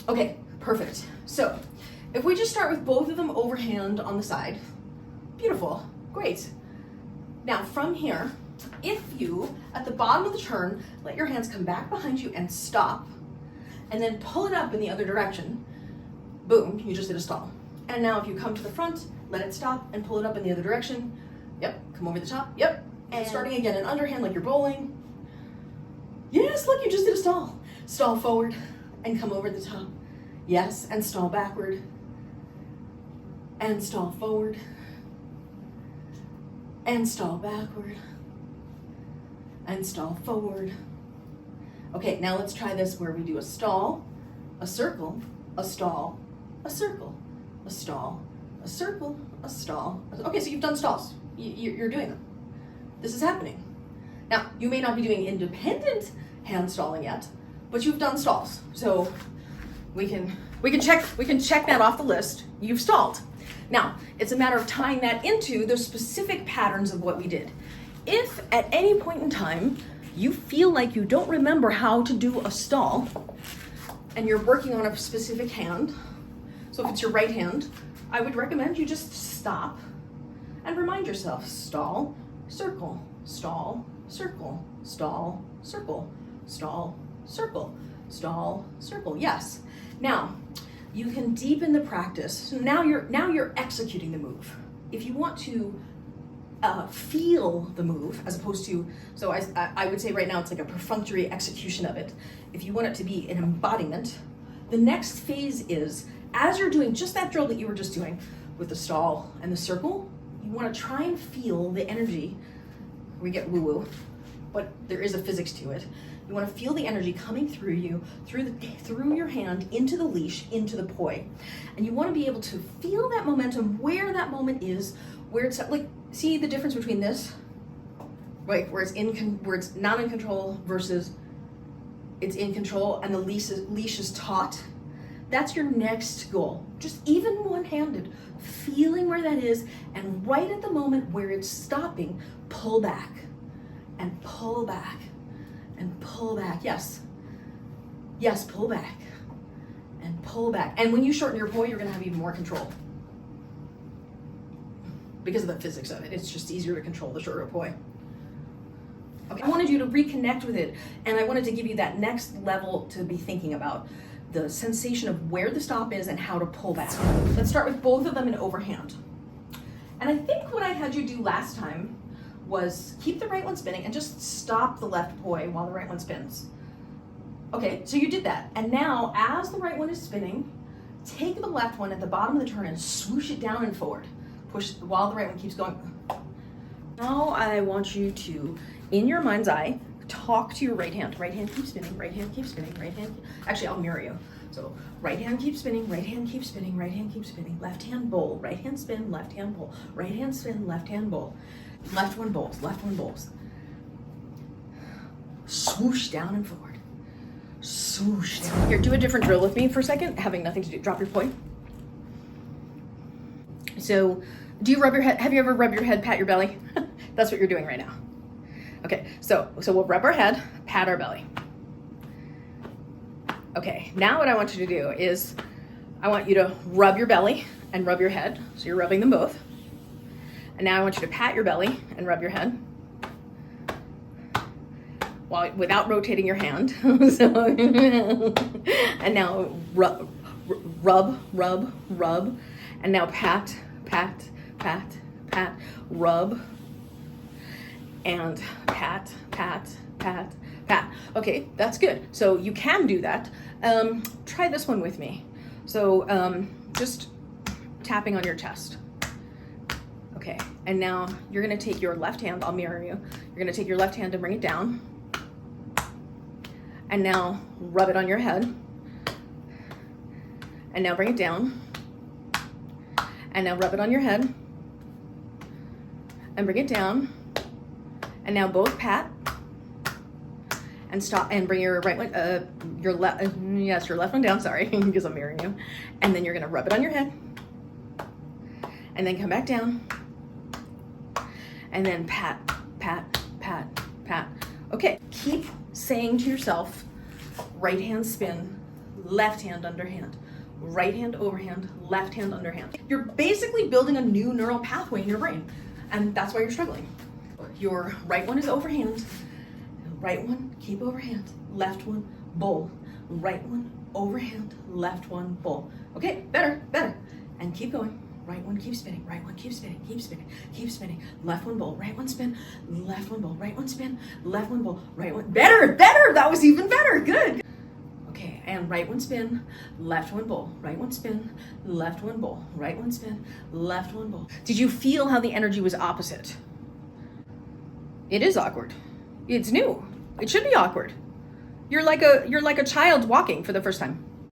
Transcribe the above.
Okay, perfect. So if we just start with both of them overhand on the side, beautiful, great. Now from here, if you, at the bottom of the turn, let your hands come back behind you and stop, and then pull it up in the other direction, boom, you just did a stall. And now if you come to the front, let it stop and pull it up in the other direction, yep, come over the top, yep. And starting again, an underhand like you're bowling. Yes, look, you just did a stall. Stall forward and come over the top. Yes, and stall backward. And stall forward. And stall backward. And stall forward. Okay, now let's try this where we do a stall, a circle, a stall, a circle, a stall, a circle, a stall. Okay, so you've done stalls. You're doing them. This is happening. Now, you may not be doing independent hand stalling yet, but you've done stalls. So we can check that off the list. You've stalled. Now, it's a matter of tying that into the specific patterns of what we did. If at any point in time you feel like you don't remember how to do a stall and you're working on a specific hand, so if it's your right hand, I would recommend you just stop and remind yourself, stall, circle, stall, circle, stall, circle, stall, circle, stall, circle. Yes. Now, you can deepen the practice. So now you're executing the move. If you want to feel the move, as opposed to, so I would say right now it's like a perfunctory execution of it. If you want it to be an embodiment, the next phase is, as you're doing just that drill that you were just doing with the stall and the circle, you want to try and feel the energy. We get woo-woo, but there is a physics to it. You want to feel the energy coming through you, through your hand, into the leash, into the poi. And you want to be able to feel that momentum, where that moment is, where it's like, see the difference between this, right, where it's not in control versus it's in control and the leash is taut. That's your next goal. Just even one-handed, feeling where that is, and right at the moment where it's stopping, pull back and pull back and pull back. Yes, pull back and pull back. And when you shorten your poi, you're gonna have even more control because of the physics of it. It's just easier to control the shorter poi. Okay, I wanted you to reconnect with it, and I wanted to give you that next level to be thinking about, the sensation of where the stop is and how to pull back. Let's start with both of them in overhand. And I think what I had you do last time was keep the right one spinning and just stop the left poi while the right one spins. Okay, so you did that. And now, as the right one is spinning, take the left one at the bottom of the turn and swoosh it down and forward. Push while the right one keeps going. Now I want you to, in your mind's eye, talk to your right hand. Right hand keeps spinning, right hand keeps spinning, right hand. Actually, I'll mirror you. So right hand keeps spinning, right hand keeps spinning, right hand keeps spinning, left hand bowl, right hand spin, left hand bowl, right hand spin, left hand bowl. Left one bowls, left one bowls. Swoosh down and forward. Swoosh down. Here, do a different drill with me for a second, having nothing to do. Drop your poi. So, do you rub your head? Have you ever rubbed your head, pat your belly? That's what you're doing right now. Okay, so we'll rub our head, pat our belly. Okay, now what I want you to do is, I want you to rub your belly and rub your head. So you're rubbing them both. And now I want you to pat your belly and rub your head, without rotating your hand. So, and now rub, and now pat, rub, and pat. Okay, that's good. So you can do that. Try this one with me. So just tapping on your chest. Okay, and now you're gonna take your left hand, I'll mirror you. You're gonna take your left hand and bring it down. And now rub it on your head. And now bring it down. And now rub it on your head. And bring it down. And now both pat. And stop and bring your right one, your left one down, sorry, because I'm mirroring you. And then you're gonna rub it on your head. And then come back down. And then pat. Okay, keep saying to yourself, right hand spin, left hand underhand, right hand overhand, left hand underhand. You're basically building a new neural pathway in your brain, and that's why you're struggling. Your right one is overhand, right one, keep overhand, left one, bowl, right one, overhand, left one, bowl. Okay, better, better. And keep going. Right one, keep spinning, right one, keep spinning, keep spinning, keep spinning. Left one, bowl, right one, spin, left one, bowl, right one, spin, left one, bowl, right one. Better, better, that was even better, good. Okay, and right one spin, left one bowl, right one spin, left one bowl, right one spin, left one bowl. Did you feel how the energy was opposite? It is awkward. It's new. It should be awkward. You're like a child walking for the first time.